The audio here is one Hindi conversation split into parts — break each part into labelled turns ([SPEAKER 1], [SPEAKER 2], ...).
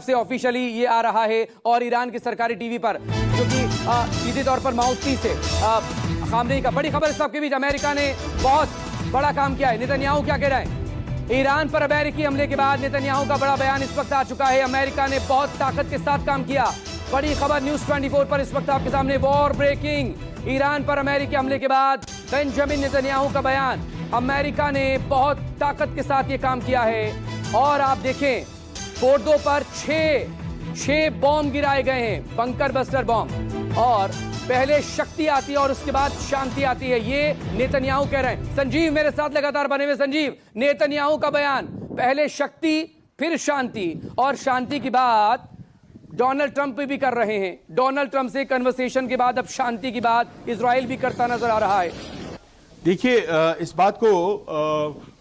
[SPEAKER 1] से ऑफिशियली ये आ रहा है और ईरान की सरकारी टीवी पर जो कि सीधे तौर पर माउथपीस से खामनेई का बड़ी खबर। सबके बीच अमेरिका ने बहुत बड़ा काम किया है। नेतन्याहू क्या कह रहे हैं? ईरान पर अमेरिकी हमले के बाद नेतन्याहू का बड़ा बयान इस वक्त आ चुका है। अमेरिका ने बहुत ताकत के साथ काम किया। बड़ी खबर न्यूज 24 पर इस वक्त आपके सामने, वॉर ब्रेकिंग। ईरान पर अमेरिकी हमले के बाद बेंजामिन नेतन्याहू का बयान, अमेरिका ने बहुत ताकत के साथ ये काम किया है। और आप देखें, फोर्डो पर छह बॉम्ब गिराए गए हैं, बंकर बस्टर बॉम्ब। और पहले शक्ति आती है और उसके बाद शांति आती है, ये नेतन्याहू कह रहे हैं। संजीव मेरे साथ लगातार बने हुए। संजीव, नेतन्याहू का बयान, पहले शक्ति फिर शांति, और शांति की बात डोनाल्ड ट्रंप भी कर रहे हैं। डोनाल्ड ट्रंप से कन्वर्सेशन के बाद अब शांति की बात इजराइल भी करता नजर आ रहा है।
[SPEAKER 2] देखिए, इस बात को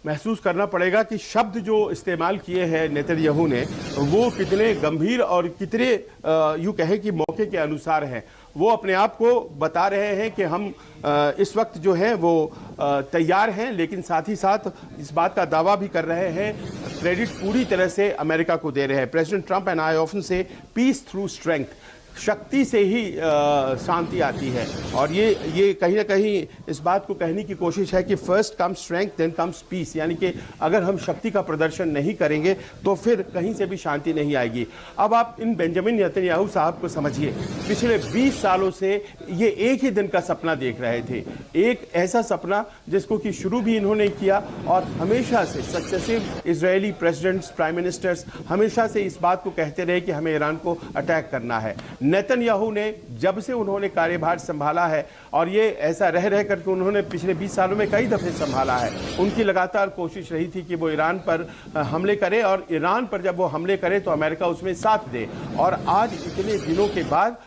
[SPEAKER 2] महसूस करना पड़ेगा कि शब्द जो इस्तेमाल किए हैं नेतन्याहू ने, वो कितने गंभीर और कितने यूं कहें कि मौके के अनुसार हैं। वो अपने आप को बता रहे हैं कि हम इस वक्त जो है वो तैयार हैं, लेकिन साथ ही साथ इस बात का दावा भी कर रहे हैं, क्रेडिट पूरी तरह से अमेरिका को दे रहे हैं। President Trump and I often से पीस थ्रू स्ट्रेंथ, शक्ति से ही शांति आती है। और ये कहीं ना कहीं इस बात को कहने की कोशिश है कि first comes strength then comes peace, यानी कि अगर हम शक्ति का प्रदर्शन नहीं करेंगे तो फिर कहीं से भी शांति नहीं आएगी। अब आप इन बेंजामिन नेतन्याहू साहब को समझिए, पिछले 20 सालों से ये एक ही दिन का सपना देख रहे थे, एक ऐसा सपना जिसको कि शुरू भी इन्होंने किया, और हमेशा से successive Israeli presidents, prime ministers हमेशा से इस बात को कहते रहे कि हमें ईरान को अटैक करना है। नेतन्याहू ने जब से उन्होंने कार्यभार संभाला है, और ये ऐसा रह करके उन्होंने पिछले 20 सालों में कई दफे संभाला है, उनकी लगातार कोशिश रही थी कि वो ईरान पर हमले करे, और ईरान पर जब वो हमले करे तो अमेरिका उसमें साथ दे। और आज इतने दिनों के बाद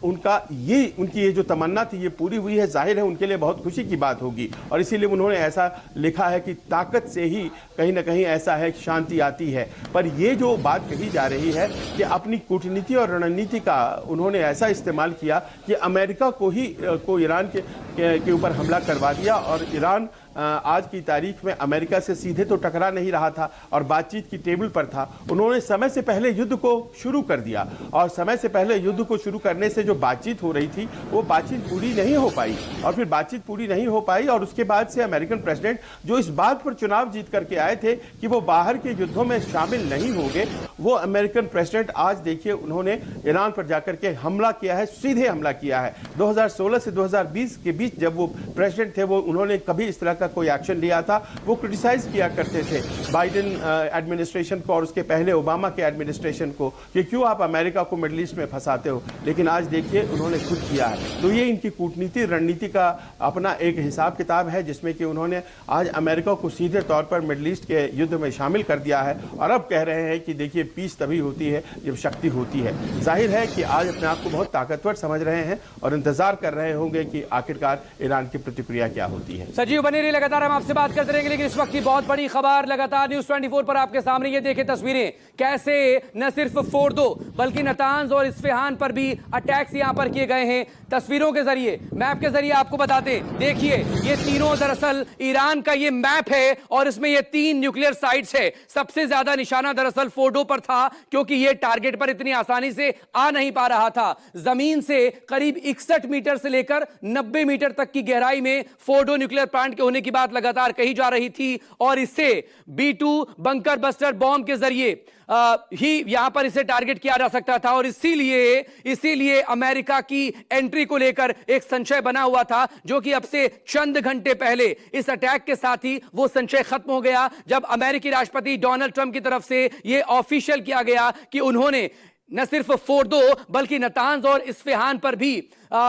[SPEAKER 2] उनकी ये जो तमन्ना थी ये पूरी हुई है। जाहिर है उनके लिए बहुत खुशी की बात होगी, और इसीलिए उन्होंने ऐसा लिखा है कि ताकत से ही कहीं ना कहीं ऐसा है कि शांति आती है। पर ये जो बात कही जा रही है कि अपनी कूटनीति और रणनीति का उन्होंने ऐसा इस्तेमाल किया कि अमेरिका को ईरान के ऊपर हमला करवा दिया, और ईरान आज की तारीख में अमेरिका से सीधे तो टकरा नहीं रहा था और बातचीत की टेबल पर था। उन्होंने समय से पहले युद्ध को शुरू कर दिया, और समय से पहले युद्ध को शुरू करने से जो बातचीत हो रही थी वो बातचीत पूरी नहीं हो पाई, और फिर बातचीत पूरी नहीं हो पाई, और उसके बाद से अमेरिकन प्रेसिडेंट जो इस बात पर चुनाव जीत करके आए थे कि वो बाहर के युद्धों में शामिल नहीं होंगे, वो अमेरिकन प्रेसिडेंट आज देखिए उन्होंने ईरान पर जाकर के हमला किया है, सीधे हमला किया है। 2016 से 2020 के बीच जब वो प्रेसिडेंट थे, वो उन्होंने कभी इस तरह का कोई एक्शन लिया था? वो क्रिटिसाइज किया करते थे बाइडेन एडमिनिस्ट्रेशन को और उसके पहले ओबामा के एडमिनिस्ट्रेशन को कि क्यों आप अमेरिका को मिडिल ईस्ट में फंसाते हो। लेकिन आज देखिए उन्होंने खुद किया है। तो ये इनकी कूटनीति रणनीति का अपना एक हिसाब किताब है, जिसमें कि उन्होंने आज अमेरिका को सीधे तौर पर मिडिल ईस्ट के युद्ध में शामिल कर दिया है, और अब कह रहे हैं कि देखिए पीस तभी होती है जब शक्ति होती है। जाहिर है कि आज अपने आप को बहुत ताकतवर समझ रहे हैं और इंतजार कर रहे होंगे कि आखिरकार ईरान की प्रतिक्रिया क्या होती है।
[SPEAKER 1] सजीव बने रहिए, लगातार हम आपसे बात करते रहेंगे। लेकिन इस वक्त की बहुत बड़ी खबर लगातार न्यूज 24 पर आपके सामने, ये देखें तस्वीरें, कैसे न सिर्फ फोर्डो बल्कि नतांज और इस्फहान पर भी अटैक्स यहां पर किए गए हैं। तस्वीरों के जरिए, मैप के जरिए आपको बताते हैं। देखिए, ये तीनों दरअसल ईरान का ये मैप है, और इसमें ये 3 न्यूक्लियर साइट्स है। सबसे ज्यादा निशाना दरअसल फोर्डो पर था, क्योंकि ये टारगेट पर इतनी आसानी से आ नहीं पा रहा था। जमीन से करीब 61 मीटर से लेकर 90 मीटर तक की गहराई में फोर्डो न्यूक्लियर प्लांट के होने की बात लगातार कही जा रही थी, और इससे B2 बंकर बस्टर बॉम्ब के जरिए ही यहां पर इसे टारगेट किया जा सकता था। और इसीलिए अमेरिका की एंट्री को लेकर एक संशय बना हुआ था, जो कि अब से चंद घंटे पहले इस अटैक के साथ ही वो संशय खत्म हो गया, जब अमेरिकी राष्ट्रपति डोनाल्ड ट्रंप की तरफ से यह ऑफिशियल किया गया कि उन्होंने न सिर्फ फोर्डो बल्कि नतांज और इस्फहान पर भी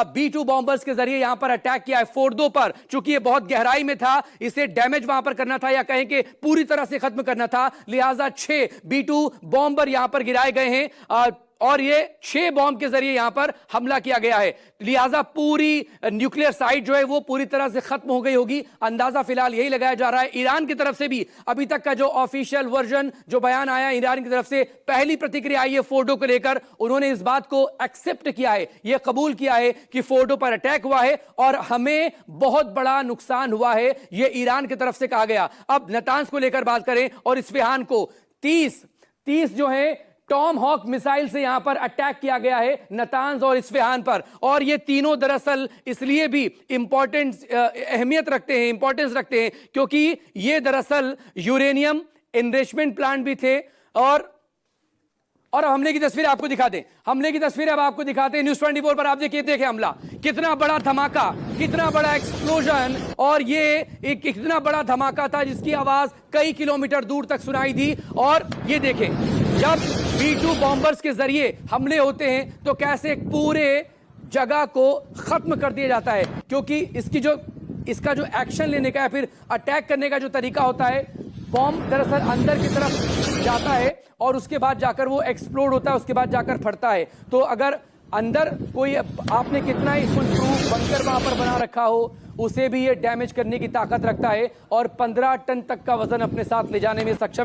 [SPEAKER 1] B2 बॉम्बर्स के जरिए यहां पर अटैक किया है। फोर्डो पर चूंकि ये बहुत गहराई में था, इसे डैमेज वहां पर करना था, या कहें कि पूरी तरह से खत्म करना था, लिहाजा 6 B2 बॉम्बर यहां पर गिराए गए हैं, और ये 6 बॉम्ब के जरिए यहां पर हमला किया गया है। लिहाजा पूरी न्यूक्लियर साइट जो है वो पूरी तरह से खत्म हो गई होगी। अंदाजा फिलहाल यही लगाया जा रहा है। ईरान की तरफ से भी अभी तक का जो ऑफिशियल वर्जन, जो बयान आया ईरान की तरफ से, पहली प्रतिक्रिया आई है फोर्डो को लेकर, उन्होंने इस बात को एक्सेप्ट किया है, यह कबूल किया है कि फोर्डो पर अटैक हुआ है और हमें बहुत बड़ा नुकसान हुआ है, यह ईरान की तरफ से कहा गया। अब नतांज को लेकर बात करें और इस्फहान को, 30 जो है टॉम हॉक मिसाइल से यहां पर अटैक किया गया है नतांज और इस्फहान पर। और ये तीनों दरअसल इसलिए भी अहमियत रखते हैं, इंपॉर्टेंस रखते हैं, क्योंकि ये दरअसल यूरेनियम एनरिचमेंट प्लांट भी थे। और अब हमले की तस्वीर आपको दिखा दें, हमले की तस्वीर अब आपको दिखाते हैं न्यूज़ 24 पर। आप देखिए, देखें हमला, कितना बड़ा धमाका, कितना बड़ा एक्सप्लोजन, और ये एक कितना बड़ा धमाका था जिसकी आवाज कई किलोमीटर दूर तक सुनाई दी। और ये देखें, जब B-2 बॉम्बर्स के जरिए हमले होते हैं तो कैसे पूरे जगह को खत्म कर दिया जाता है, क्योंकि इसका जो एक्शन लेने का या फिर अटैक करने का जो तरीका होता है, बॉम्ब दरअसल अंदर की तरफ जाता है और उसके बाद जाकर वो एक्सप्लोड होता है, उसके बाद जाकर फटता है। तो अगर अंदर कोई, आपने कितना ही फुल प्रूफ बंकर वहां पर बना रखा हो, उसे भी ये डैमेज करने की ताकत रखता है और 15 टन तक का वजन अपने साथ ले जाने में सक्षम है।